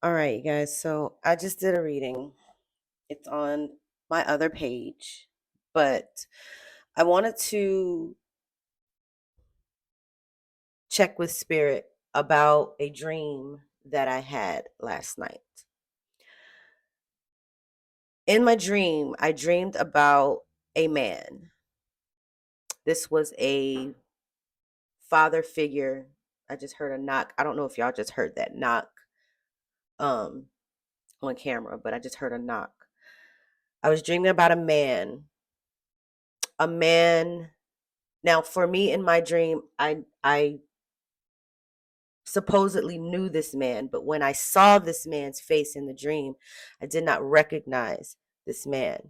All right, you guys. So I just did a reading. It's on my other page, but I wanted to check with spirit about a dream that I had last night. In my dream, I dreamed about a man. This was a father figure. I just heard a knock. I don't know if y'all just heard that knock um on camera, but I just heard a knock. I was dreaming about a man. A man. Now, for me in my dream, I supposedly knew this man, but when I saw this man's face in the dream, I did not recognize this man.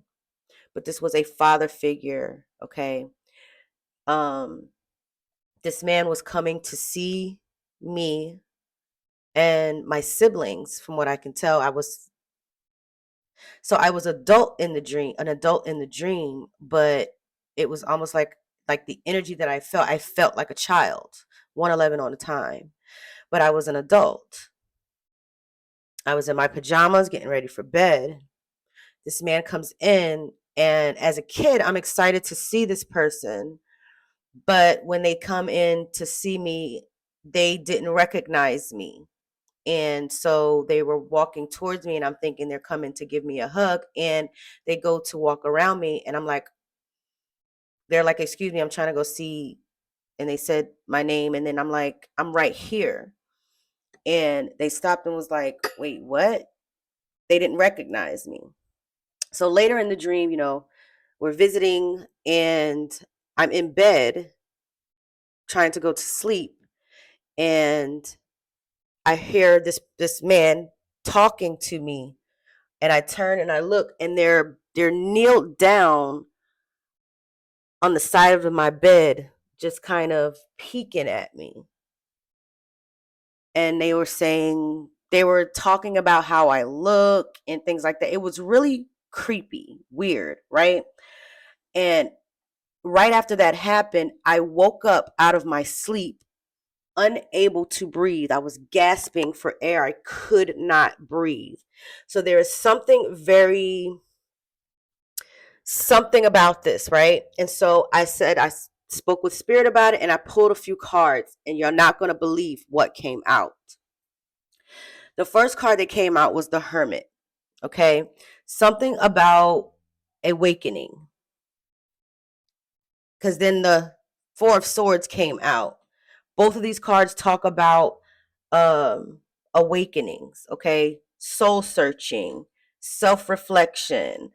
But this was a father figure, okay? Um this man was coming to see me and my siblings. From what I can tell, I was adult in the dream, an adult in the dream, but it was almost like the energy that I felt like a child, 111 on the time, but I was an adult. I was in my pajamas getting ready for bed. This man comes in, and as a kid, I'm excited to see this person. But when they come in to see me, they didn't recognize me. And so they were walking towards me, and I'm thinking they're coming to give me a hug. And they go to walk around me, and they're like, "Excuse me, I'm trying to go see." And they said my name, and then I'm like, "I'm right here." And they stopped and was like, "Wait, what?" They didn't recognize me. So later in the dream, we're visiting, and I'm in bed trying to go to sleep, and I hear this man talking to me, and I turn and I look, and they're kneeled down on the side of my bed, just kind of peeking at me. And they were talking about how I look and things like that. It was really creepy, weird, right? And right after that happened, I woke up out of my sleep, unable to breathe. I was gasping for air. I could not breathe. So there is something about this, right? And so I spoke with spirit about it, and I pulled a few cards, and you're not going to believe what came out. The first card that came out was the Hermit, okay? Something about awakening. Because then the Four of Swords came out. Both of these cards talk about um awakenings, okay? Soul searching, self-reflection,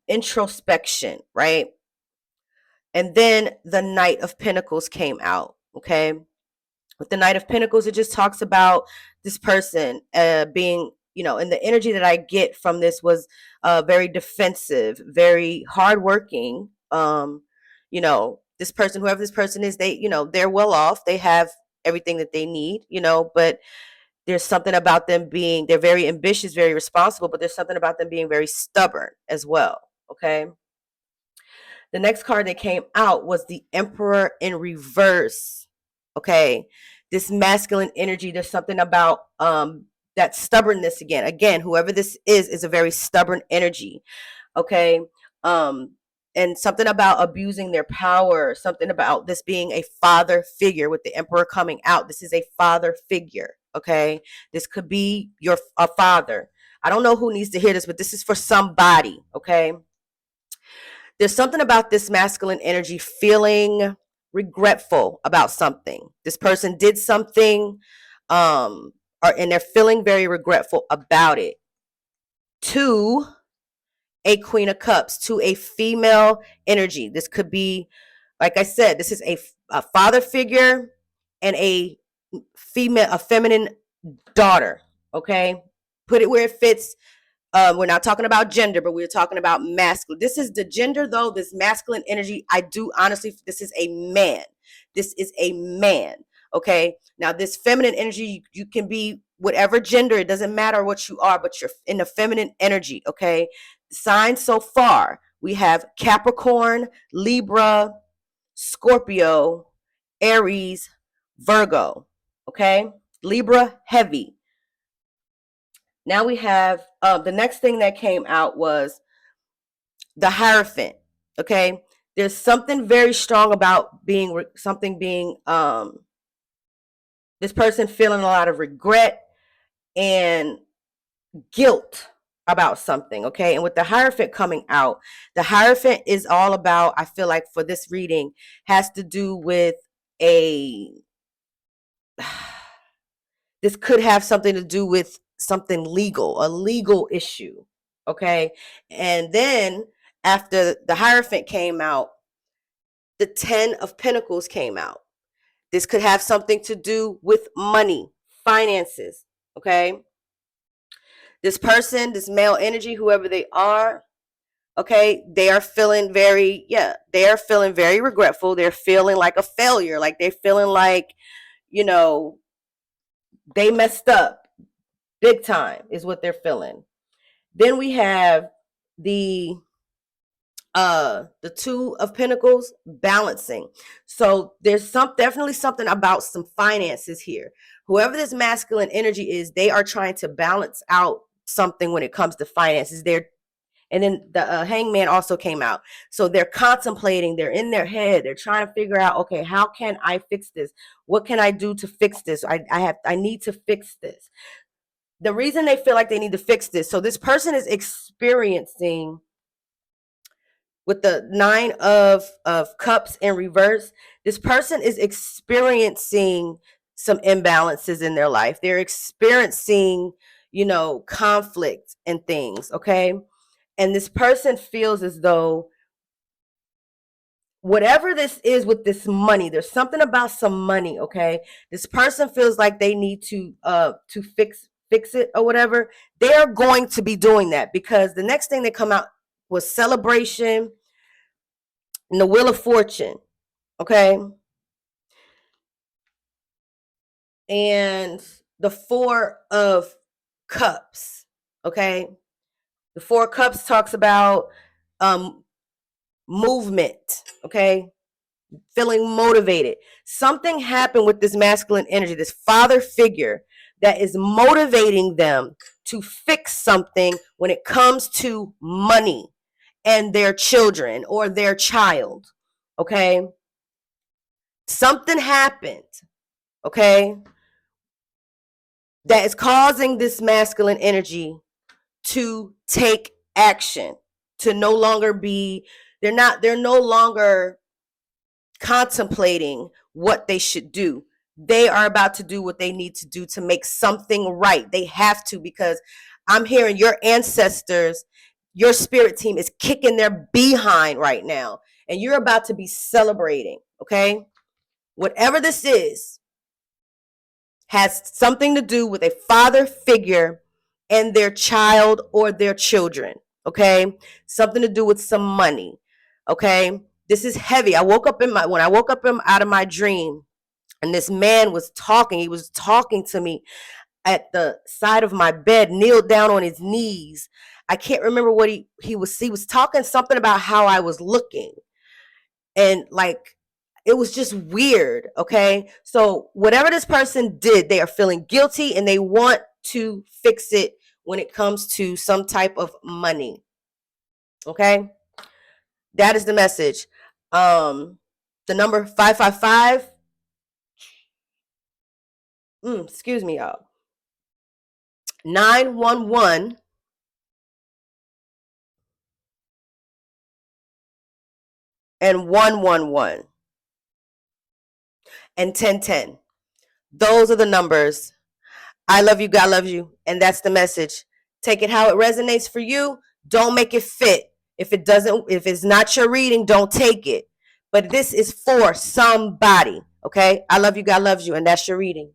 introspection, right? And then the Knight of Pentacles came out, okay? With the Knight of Pentacles, it just talks about this person being, and the energy that I get from this was very defensive, very hardworking. This person, whoever this person is, they're well off. They have everything that they need, but there's something about them they're very ambitious, very responsible, but there's something about them being very stubborn as well, okay? The next card that came out was the Emperor in reverse. Okay. This masculine energy, there's something about that stubbornness again. Again, whoever this is a very stubborn energy. Okay. Um and something about abusing their power, something about this being a father figure with the Emperor coming out. This is a father figure, okay? This could be a father. I don't know who needs to hear this, but this is for somebody, okay? There's something about this masculine energy feeling regretful about something. This person did something, and they're feeling very regretful about it. To a Queen of Cups, to a female energy. This could be, like I said, this is a father figure and a feminine daughter. Okay, put it where it fits. We're not talking about gender, but we're talking about masculine. This is the gender, though. This masculine energy, I do honestly, this is a man. This is a man. Okay. Now, this feminine energy, you can be whatever gender. It doesn't matter what you are, but you're in the feminine energy. Okay. Signs so far, we have Capricorn, Libra, Scorpio, Aries, Virgo. Okay. Libra, heavy. Now we have the next thing that came out was the Hierophant. Okay, there's something very strong about being something being this person feeling a lot of regret and guilt about something. Okay, and with the Hierophant coming out, the Hierophant is all about, I feel like for this reading, has to do with a this could have something to do with something legal, a legal issue. Okay, and then after the Hierophant came out, the 10 of Pentacles came out. This could have something to do with money, finances. Okay, this person, this male energy, whoever they are, okay, they are feeling very, they are feeling very regretful. They're feeling like a failure, like they're feeling like, you know, they messed up big time is what they're feeling. Then we have the 2 of Pentacles balancing. So there's definitely something about some finances here. Whoever this masculine energy is, they are trying to balance out something when it comes to finances. And then the Hangman also came out. So they're contemplating, they're in their head, they're trying to figure out, okay, how can I fix this? What can I do to fix this? I need to fix this. The reason they feel like they need to fix this, so this person is experiencing, with the 9 of Cups in reverse, this person is experiencing some imbalances in their life. They're experiencing, conflict and things, okay? And this person feels as though whatever this is with this money, there's something about some money, okay? This person feels like they need to fix it or whatever. They're going to be doing that, because the next thing that come out was Celebration and the Wheel of Fortune, okay? And the 4 of Cups, okay? The 4 of Cups talks about movement, okay? Feeling motivated. Something happened with this masculine energy, this father figure that is motivating them to fix something when it comes to money and their children or their child, okay? Something happened, okay, that is causing this masculine energy to take action, to no longer be, they're no longer contemplating what they should do. They are about to do what they need to do to make something right. They have to, because I'm hearing your ancestors, your spirit team is kicking their behind right now, and you're about to be celebrating, okay? Whatever this is has something to do with a father figure and their child or their children, okay? Something to do with some money, okay? This is heavy. When I woke up out of my dream, and this man was talking. He was talking to me at the side of my bed, kneeled down on his knees. I can't remember what he was talking something about how I was looking. And like, it was just weird, okay? So whatever this person did, they are feeling guilty and they want to fix it when it comes to some type of money, okay? That is the message. The number 555, excuse me, y'all. 911 and 111 and 1010. Those are the numbers. I love you, God loves you, and that's the message. Take it how it resonates for you. Don't make it fit. If it's not your reading, don't take it. But this is for somebody, okay? I love you, God loves you, and that's your reading.